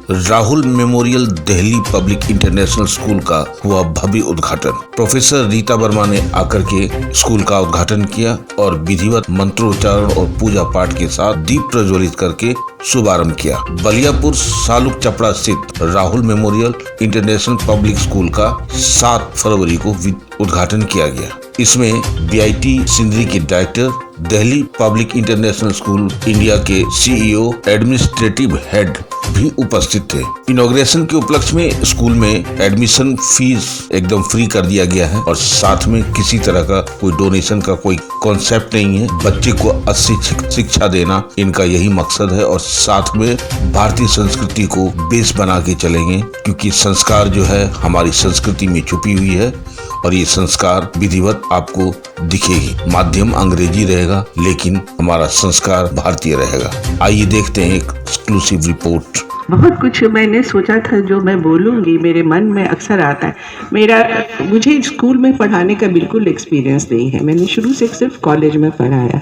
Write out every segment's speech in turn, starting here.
Rahul memorial Delhi public international school का हुआ भव्य उद्घाटन। प्रोफेसर रीता वर्मा ने आकर के स्कूल का उद्घाटन किया और विधिवत मंत्रोच्चारण और पूजा पाठ के साथ दीप प्रज्वलित करके शुभारंभ किया। बलियापुर सालुक चपड़ा स्थित Rahul memorial international public school का 7 फरवरी को उद्घाटन किया गया। इसमें बीआईटी सिंदरी के director, Delhi public international school India के सीईओ, एडमिनिस्ट्रेटिव हेड भी उपस्थित थे। इनॉग्रेशन के उपलक्ष्य में स्कूल में एडमिशन फीस एकदम फ्री कर दिया गया है और साथ में किसी तरह का कोई डोनेशन का कोई कॉन्सेप्ट नहीं है। बच्चे को अच्छी शिक्षा देना इनका यही मकसद है और साथ में भारतीय संस्कृति को बेस बना के चलेंगे, क्योंकि संस्कार जो है हमारी संस्कृति में छुपी हुई है और ये संस्कार विधिवत आपको दिखेगी। माध्यम अंग्रेजी रहेगा लेकिन हमारा संस्कार भारतीय रहेगा। आइए देखते हैं एक एक्सक्लूसिव रिपोर्ट। बहुत कुछ मैंने सोचा था जो मैं बोलूँगी, मेरे मन में अक्सर आता है। मुझे स्कूल में पढ़ाने का बिल्कुल एक्सपीरियंस नहीं है। मैंने शुरू से सिर्फ कॉलेज में पढ़ाया,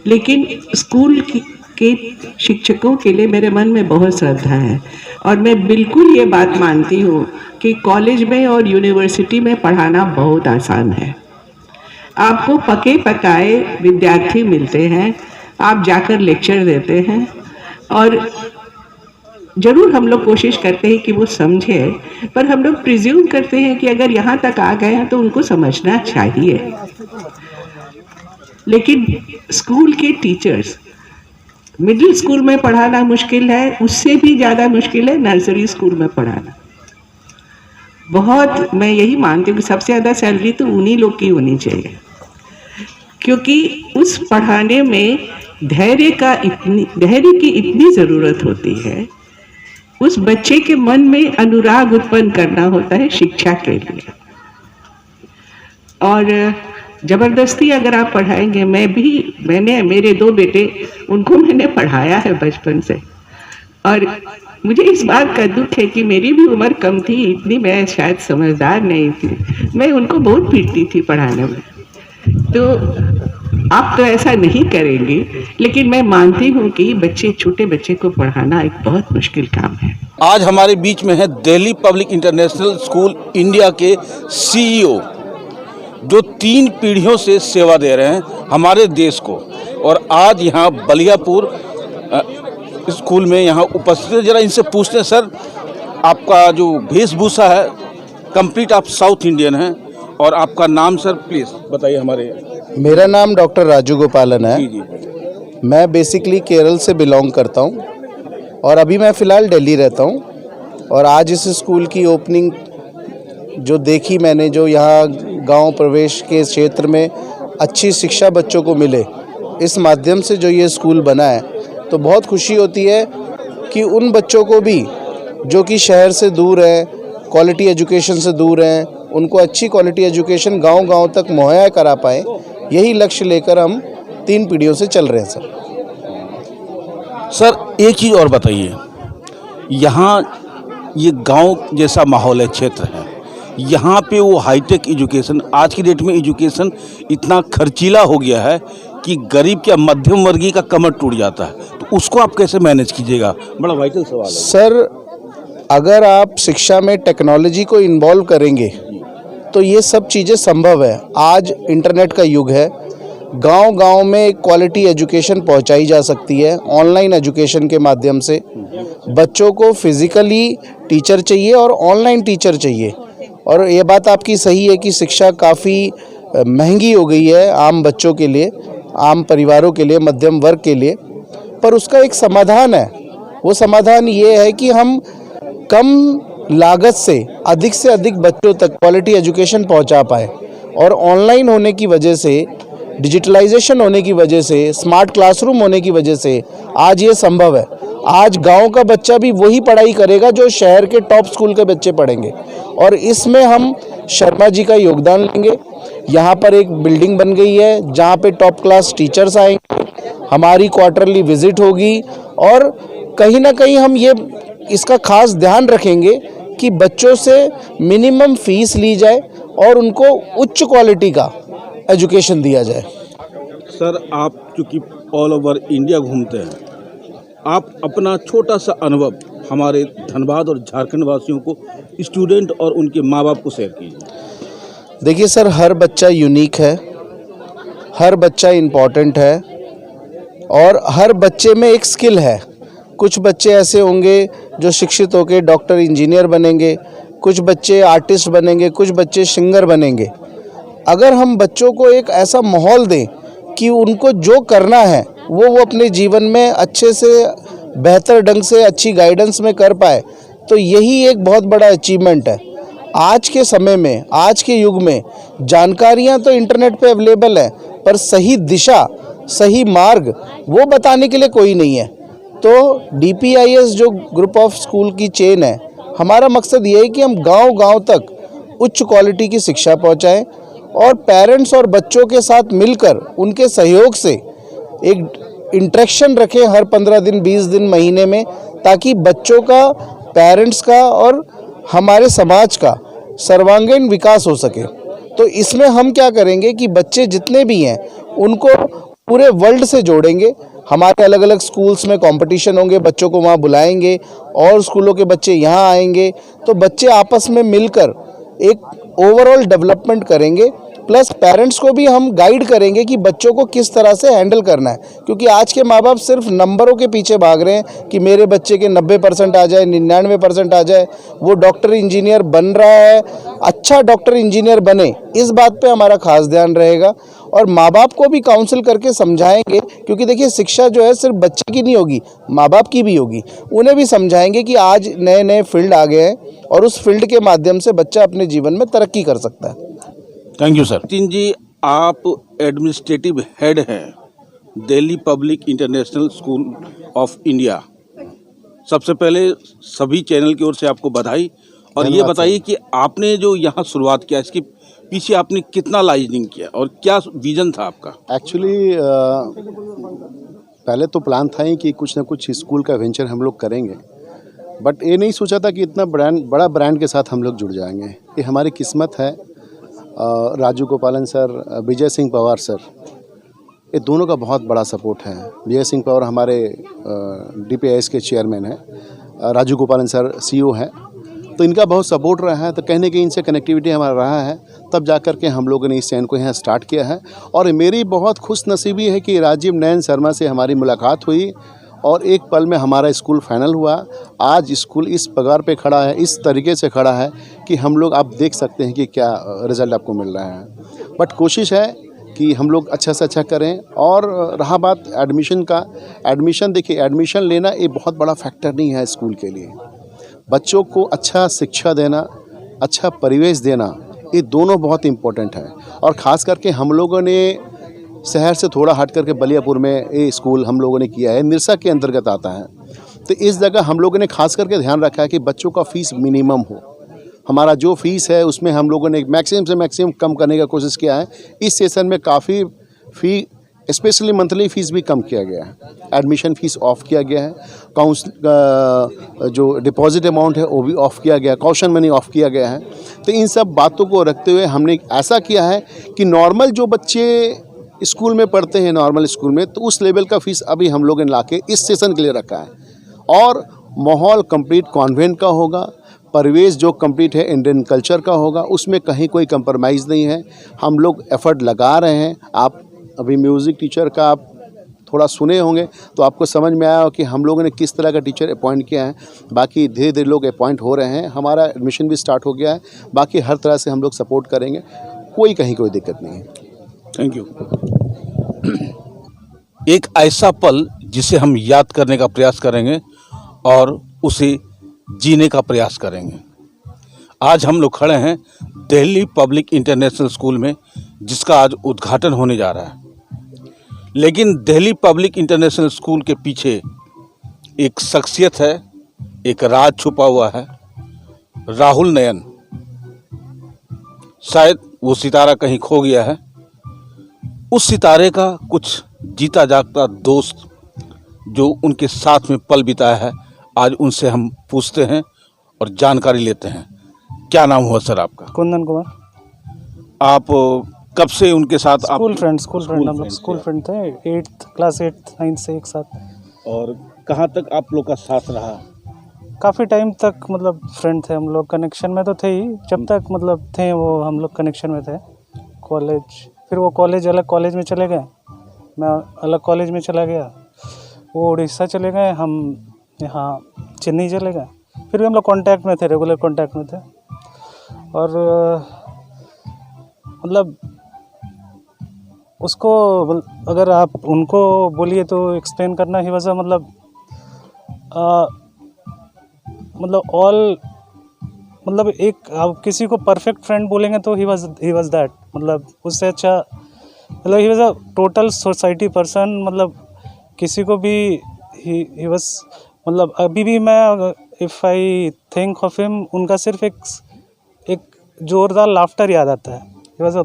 लेकिन स्कूल के शिक्षकों के लिए मेरे मन में बहुत श्रद्धा है और मैं बिल्कुल ये बात मानती हूँ कि कॉलेज में और यूनिवर्सिटी में पढ़ाना बहुत आसान है। आपको पके पकाए विद्यार्थी मिलते हैं, आप जाकर लेक्चर देते हैं और ज़रूर हम लोग कोशिश करते हैं कि वो समझे, पर हम लोग प्रिज्यूम करते हैं कि अगर यहाँ तक आ गए हैं तो उनको समझना चाहिए। लेकिन स्कूल के टीचर्स, मिडिल स्कूल में पढ़ाना मुश्किल है, उससे भी ज़्यादा मुश्किल है नर्सरी स्कूल में पढ़ाना। बहुत मैं यही मानती हूँ कि सबसे ज़्यादा सैलरी तो उन्हीं लोग की होनी चाहिए, क्योंकि उस पढ़ाने में धैर्य की इतनी ज़रूरत होती है। उस बच्चे के मन में अनुराग उत्पन्न करना होता है शिक्षा के लिए, और ज़बरदस्ती अगर आप पढ़ाएंगे, मैंने मेरे 2 बेटे, उनको मैंने पढ़ाया है बचपन से, और मुझे इस बात का दुख है कि मेरी भी उम्र कम थी, इतनी मैं शायद समझदार नहीं थी। मैं उनको बहुत पीटती थी पढ़ाने में। तो आप तो ऐसा नहीं करेंगे, लेकिन मैं मानती हूँ कि छोटे बच्चे को पढ़ाना एक बहुत मुश्किल काम है। आज हमारे बीच में है Delhi public international school India के सीईओ, जो 3 पीढ़ियों से सेवा दे रहे हैं हमारे देश को, और आज यहाँ बलियापुर स्कूल में यहाँ उपस्थित है। जरा इनसे पूछते हैं, सर आपका जो वेशभूषा है कंप्लीट आप साउथ इंडियन हैं, और आपका नाम सर प्लीज़ बताइए हमारे। मेरा नाम डॉक्टर राजू गोपालन है। जी जी। मैं बेसिकली केरल से बिलोंग करता हूँ और अभी मैं फ़िलहाल दिल्ली रहता हूँ। और आज इस स्कूल की ओपनिंग जो देखी मैंने, जो यहाँ गांव प्रवेश के क्षेत्र में अच्छी शिक्षा बच्चों को मिले, इस माध्यम से जो ये स्कूल बना है, तो बहुत खुशी होती है कि उन बच्चों को भी जो कि शहर से दूर हैं, क्वालिटी एजुकेशन से दूर हैं, उनको अच्छी क्वालिटी एजुकेशन गांव-गांव तक मुहैया करा पाएँ। यही लक्ष्य लेकर हम 3 पीढ़ियों से चल रहे हैं सर एक चीज़ और बताइए, यहाँ ये गांव जैसा माहौल है, क्षेत्र है, यहाँ पे वो हाईटेक एजुकेशन, आज की डेट में एजुकेशन इतना खर्चीला हो गया है कि गरीब या मध्यम वर्गीय का कमर टूट जाता है, तो उसको आप कैसे मैनेज कीजिएगा? बड़ा वाइटल सवाल है सर। अगर आप शिक्षा में टेक्नोलॉजी को इन्वॉल्व करेंगे तो ये सब चीज़ें संभव है। आज इंटरनेट का युग है, गांव-गांव में क्वालिटी एजुकेशन पहुंचाई जा सकती है ऑनलाइन एजुकेशन के माध्यम से। बच्चों को फिज़िकली टीचर चाहिए और ऑनलाइन टीचर चाहिए, और ये बात आपकी सही है कि शिक्षा काफ़ी महंगी हो गई है आम बच्चों के लिए, आम परिवारों के लिए, मध्यम वर्ग के लिए। पर उसका एक समाधान है। वो समाधान ये है कि हम कम लागत से अधिक बच्चों तक क्वालिटी एजुकेशन पहुंचा पाए, और ऑनलाइन होने की वजह से, डिजिटलाइजेशन होने की वजह से, स्मार्ट क्लासरूम होने की वजह से आज ये संभव है। आज गांव का बच्चा भी वही पढ़ाई करेगा जो शहर के टॉप स्कूल के बच्चे पढ़ेंगे, और इसमें हम शर्मा जी का योगदान लेंगे। यहाँ पर एक बिल्डिंग बन गई है जहाँ पे टॉप क्लास टीचर्स आएंगे, हमारी क्वार्टरली विजिट होगी, और कहीं ना कहीं हम ये इसका खास ध्यान रखेंगे कि बच्चों से मिनिमम फीस ली जाए और उनको उच्च क्वालिटी का एजुकेशन दिया जाए। सर आप चूँकि ऑल ओवर इंडिया घूमते हैं, आप अपना छोटा सा अनुभव हमारे धनबाद और झारखंड वासियों को, स्टूडेंट और उनके माँ बाप को शेयर कीजिए। देखिए सर, हर बच्चा यूनिक है, हर बच्चा इम्पॉर्टेंट है और हर बच्चे में एक स्किल है। कुछ बच्चे ऐसे होंगे जो शिक्षित होकर डॉक्टर इंजीनियर बनेंगे, कुछ बच्चे आर्टिस्ट बनेंगे, कुछ बच्चे सिंगर बनेंगे। अगर हम बच्चों को एक ऐसा माहौल दें कि उनको जो करना है वो अपने जीवन में अच्छे से, बेहतर ढंग से, अच्छी गाइडेंस में कर पाए, तो यही एक बहुत बड़ा अचीवमेंट है। आज के समय में, आज के युग में जानकारियां तो इंटरनेट पे अवेलेबल है, पर सही दिशा, सही मार्ग वो बताने के लिए कोई नहीं है। तो DPIS जो ग्रुप ऑफ स्कूल की चेन है, हमारा मकसद ये है कि हम गांव-गांव तक उच्च क्वालिटी की शिक्षा पहुंचाएं और पेरेंट्स और बच्चों के साथ मिलकर उनके सहयोग से एक इंटरेक्शन रखें हर 15 दिन, 20 दिन, महीने में, ताकि बच्चों का, पेरेंट्स का और हमारे समाज का सर्वांगीण विकास हो सके। तो इसमें हम क्या करेंगे कि बच्चे जितने भी हैं उनको पूरे वर्ल्ड से जोड़ेंगे। हमारे अलग अलग स्कूल्स में कंपटीशन होंगे, बच्चों को वहाँ बुलाएंगे और स्कूलों के बच्चे यहाँ आएंगे, तो बच्चे आपस में मिलकर एक ओवरऑल डेवलपमेंट करेंगे। प्लस पेरेंट्स को भी हम गाइड करेंगे कि बच्चों को किस तरह से हैंडल करना है, क्योंकि आज के माँ बाप सिर्फ नंबरों के पीछे भाग रहे हैं कि मेरे बच्चे के 90% आ जाए, 99% आ जाए, वो डॉक्टर इंजीनियर बन रहा है, अच्छा डॉक्टर इंजीनियर बने, इस बात पे हमारा खास ध्यान रहेगा। और माँ बाप को भी काउंसिल करके समझाएंगे, क्योंकि देखिए शिक्षा जो है सिर्फ बच्चे की नहीं होगी, माँ बाप की भी होगी। उन्हें भी समझाएंगे कि आज नए नए फील्ड आ गए हैं और उस फील्ड के माध्यम से बच्चा अपने जीवन में तरक्की कर सकता है। Thank you sir. Nitin ji, आप एडमिनिस्ट्रेटिव हेड हैं Delhi public international school of India. सबसे पहले सभी चैनल की ओर से आपको बधाई। और ये बताइए कि आपने जो यहाँ शुरुआत किया, इसके पीछे आपने कितना लाइजनिंग किया और क्या विजन था आपका? एक्चुअली पहले तो प्लान था ही कि कुछ ना कुछ स्कूल का वेंचर हम लोग करेंगे, बट ये नहीं सोचा था कि इतना बड़ा ब्रांड के साथ हम लोग जुड़ जाएंगे। ये हमारी किस्मत है। राजू गोपालन सर, विजय सिंह पवार सर, ये दोनों का बहुत बड़ा सपोर्ट है। विजय सिंह पवार हमारे DPIS के चेयरमैन हैं, राजू गोपालन सर CEO हैं, तो इनका बहुत सपोर्ट रहा है। तो कहने की इनसे कनेक्टिविटी हमारा रहा है, तब जा कर के हम लोगों ने इस चैन को यहाँ स्टार्ट किया है। और मेरी बहुत खुश नसीबी है कि राजीव नयन शर्मा से हमारी मुलाकात हुई और एक पल में हमारा स्कूल फाइनल हुआ। आज स्कूल इस पगार पे खड़ा है, इस तरीके से खड़ा है कि हम लोग, आप देख सकते हैं कि क्या रिज़ल्ट आपको मिल रहा है। बट कोशिश है कि हम लोग अच्छा से अच्छा करें। और रहा बात एडमिशन का, एडमिशन देखिए, एडमिशन लेना एक बहुत बड़ा फैक्टर नहीं है स्कूल के लिए। बच्चों को अच्छा शिक्षा देना, अच्छा परिवेश देना, ये दोनों बहुत इम्पोर्टेंट है। और ख़ास करके हम लोगों ने शहर से थोड़ा हट करके बलियापुर में ये स्कूल हम लोगों ने किया है, निरसा के अंतर्गत आता है। तो इस जगह हम लोगों ने खास करके ध्यान रखा है कि बच्चों का फ़ीस मिनिमम हो। हमारा जो फ़ीस है उसमें हम लोगों ने मैक्सिमम से मैक्सिमम कम करने का कोशिश किया है। इस सेशन में काफ़ी फ़ी, स्पेशली मंथली फ़ीस भी कम किया गया है, एडमिशन फ़ीस ऑफ किया गया है, जो डिपॉजिट अमाउंट है वो भी ऑफ किया गया है, कॉशन मनी ऑफ किया गया है। तो इन सब बातों को रखते हुए हमने ऐसा किया है कि नॉर्मल जो बच्चे स्कूल में पढ़ते हैं, नॉर्मल स्कूल में, तो उस लेवल का फ़ीस अभी हम लोगों ने लाके इस सेशन के लिए रखा है। और माहौल कंप्लीट कॉन्वेंट का होगा, परिवेश जो कंप्लीट है इंडियन कल्चर का होगा, उसमें कहीं कोई कंप्रोमाइज़ नहीं है। हम लोग एफर्ट लगा रहे हैं। आप अभी म्यूज़िक टीचर का आप थोड़ा सुने होंगे तो आपको समझ में आया हो कि हम लोगों ने किस तरह का टीचर अपॉइंट किया है। बाकी धीरे धीरे लोग अपॉइंट हो रहे हैं, हमारा एडमिशन भी स्टार्ट हो गया है। बाकी हर तरह से हम लोग सपोर्ट करेंगे, कोई कहीं कोई दिक्कत नहीं है। Thank you. एक ऐसा पल जिसे हम याद करने का प्रयास करेंगे और उसे जीने का प्रयास करेंगे। आज हम लोग खड़े हैं दिल्ली पब्लिक इंटरनेशनल स्कूल में, जिसका आज उद्घाटन होने जा रहा है। लेकिन दिल्ली पब्लिक इंटरनेशनल स्कूल के पीछे एक शख्सियत है, एक राज छुपा हुआ है। राहुल नयन, शायद वो सितारा कहीं खो गया है। उस सितारे का कुछ जीता जागता दोस्त जो उनके साथ में पल बिताया है, आज उनसे हम पूछते हैं और जानकारी लेते हैं। क्या नाम हुआ सर आपका? कुंदन कुमार। आप कब से उनके साथ? स्कूल फ्रेंड हम लोग स्कूल फ्रेंड थे, 8th क्लास 8th 9th से एक साथ। और कहाँ तक आप लोग का साथ रहा? काफ़ी टाइम तक मतलब फ्रेंड थे हम लोग, कनेक्शन में तो थे ही जब तक मतलब थे वो, हम लोग कनेक्शन में थे। कॉलेज, फिर वो कॉलेज अलग कॉलेज में चले गए, मैं अलग कॉलेज में चला गया, वो उड़ीसा चले गए, हम यहाँ चेन्नई चले गए। फिर भी हम लोग कांटेक्ट में थे, रेगुलर कांटेक्ट में थे। और मतलब उसको अगर आप उनको बोलिए तो एक्सप्लेन करना ही वजह मतलब ऑल, मतलब एक आप किसी को परफेक्ट फ्रेंड बोलेंगे तो ही वाज दैट, मतलब उससे अच्छा मतलब he was a total society person. मतलब किसी को भी ही वाज, मतलब अभी भी मैं if I think of him, उनका सिर्फ एक जोरदार लाफ्टर याद आता है। ही वाज अ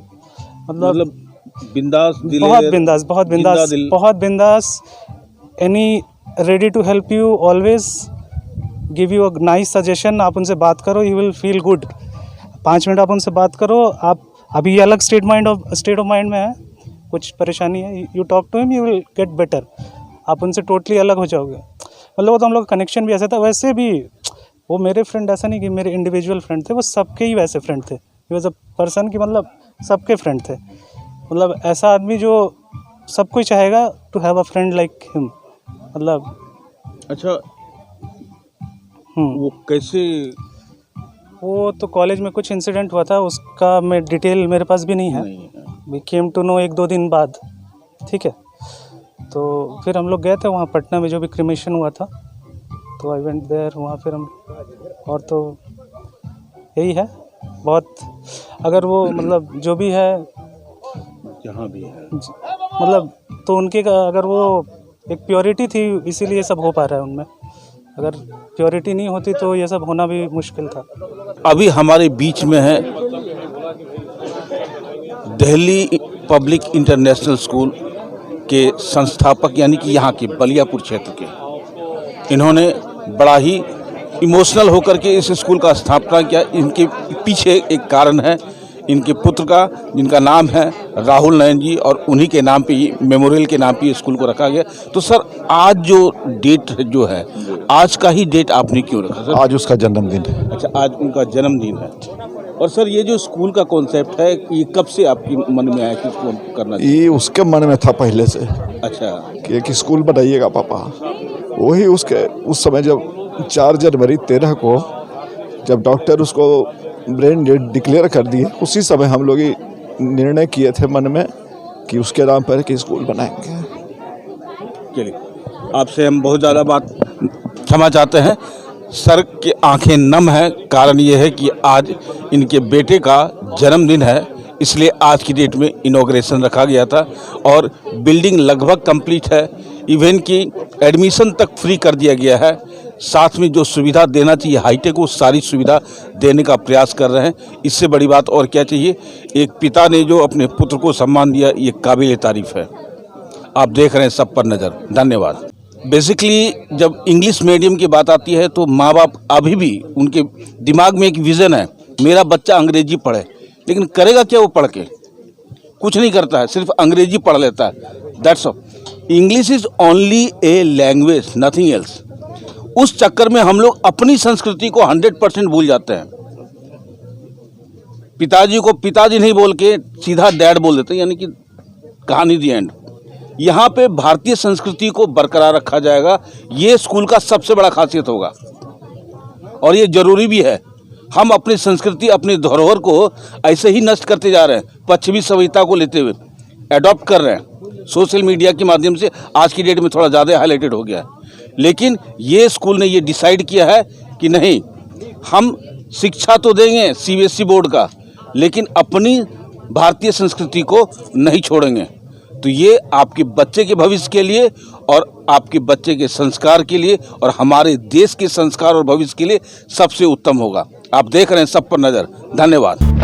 मतलब बिंदास दिल, बहुत बिंदास, any ready to help you, always give you a nice suggestion. आप उनसे बात करो, you will feel good. 5 minute आप उनसे बात करो, आप अभी अलग स्टेट ऑफ माइंड में है, कुछ परेशानी है, you talk to him, you will get better. आप उनसे टोटली अलग हो जाओगे। मतलब वो तो हम लोग कनेक्शन भी ऐसा था। वैसे भी वो मेरे फ्रेंड ऐसा नहीं कि मेरे इंडिविजुअल फ्रेंड थे, वो सबके ही वैसे फ्रेंड थे। ही वाज अ पर्सन की मतलब सबके फ्रेंड थे। मतलब ऐसा आदमी जो सब कोई चाहेगा to have a friend like him. मतलब अच्छा, वो कैसे? वो तो कॉलेज में कुछ इंसिडेंट हुआ था, उसका मैं डिटेल मेरे पास भी नहीं है। वी केम टू नो 1-2 दिन बाद, ठीक है। तो फिर हम लोग गए थे वहाँ पटना में, जो भी क्रिमेशन हुआ था, तो आई वेंट देयर। वहाँ फिर हम, और तो यही है बहुत, अगर वो मतलब जो भी है जहाँ भी है, मतलब तो उनके अगर वो एक प्योरिटी थी, इसीलिए सब हो पा रहा है उनमें। अगर प्योरिटी नहीं होती तो ये सब होना भी मुश्किल था। अभी हमारे बीच में है दिल्ली पब्लिक इंटरनेशनल स्कूल के संस्थापक, यानी कि यहाँ के बलियापुर क्षेत्र के। इन्होंने बड़ा ही इमोशनल होकर के इस स्कूल का स्थापना किया। इनके पीछे एक कारण है, इनके पुत्र का, जिनका नाम है राहुल नयन जी, और उन्हीं के नाम पे, मेमोरियल के नाम पे स्कूल को रखा गया। तो सर, आज जो डेट जो है, आज का ही डेट आपने क्यों रखा सर? आज उसका जन्मदिन है। अच्छा, आज उनका जन्मदिन है। और सर, ये जो स्कूल का कॉन्सेप्ट है, ये कब से आपके मन में आया कि इसको करना चाहिए? ये उसके मन में था पहले से अच्छा, कि एक स्कूल बनाइएगा पापा। वही उसके उस समय जब 4 जनवरी 13 को जब डॉक्टर उसको ब्रेन डेड डिक्लेयर कर दिए, उसी समय हम लोग ये निर्णय किए थे मन में कि उसके नाम पर एक स्कूल बनाएंगे। चलिए, आपसे हम बहुत ज़्यादा बात क्षमा चाहते हैं। सर की आंखें नम हैं। कारण ये है कि आज इनके बेटे का जन्मदिन है, इसलिए आज की डेट में इनॉग्रेशन रखा गया था। और बिल्डिंग लगभग कंप्लीट है, इवन की एडमिशन तक फ्री कर दिया गया है। साथ में जो सुविधा देना चाहिए हाईटेक, वो सारी सुविधा देने का प्रयास कर रहे हैं। इससे बड़ी बात और क्या चाहिए? एक पिता ने जो अपने पुत्र को सम्मान दिया, ये काबिल तारीफ है। आप देख रहे हैं सब पर नज़र। धन्यवाद। बेसिकली जब इंग्लिश मीडियम की बात आती है तो माँ बाप अभी भी, उनके दिमाग में एक विज़न है, मेरा बच्चा अंग्रेजी पढ़े। लेकिन करेगा क्या वो पढ़ के? कुछ नहीं करता है, सिर्फ अंग्रेजी पढ़ लेता है। That's all. English is only a language, nothing else. उस चक्कर में हम लोग अपनी संस्कृति को 100% भूल जाते हैं। पिताजी को पिताजी नहीं बोल के सीधा डैड बोल देते हैं, यानी कि कहानी दी एंड। यहाँ पे भारतीय संस्कृति को बरकरार रखा जाएगा, ये स्कूल का सबसे बड़ा खासियत होगा। और ये जरूरी भी है। हम अपनी संस्कृति, अपनी धरोहर को ऐसे ही नष्ट करते जा रहे हैं, पश्चिमी सभ्यता को लेते हुए एडॉप्ट कर रहे हैं। सोशल मीडिया के माध्यम से आज की डेट में थोड़ा ज़्यादा हाईलाइटेड हो गया है। लेकिन ये स्कूल ने ये डिसाइड किया है कि नहीं, हम शिक्षा तो देंगे CBSE बोर्ड का, लेकिन अपनी भारतीय संस्कृति को नहीं छोड़ेंगे। तो ये आपके बच्चे के भविष्य के लिए, और आपके बच्चे के संस्कार के लिए, और हमारे देश के संस्कार और भविष्य के लिए सबसे उत्तम होगा। आप देख रहे हैं सब पर नज़र। धन्यवाद।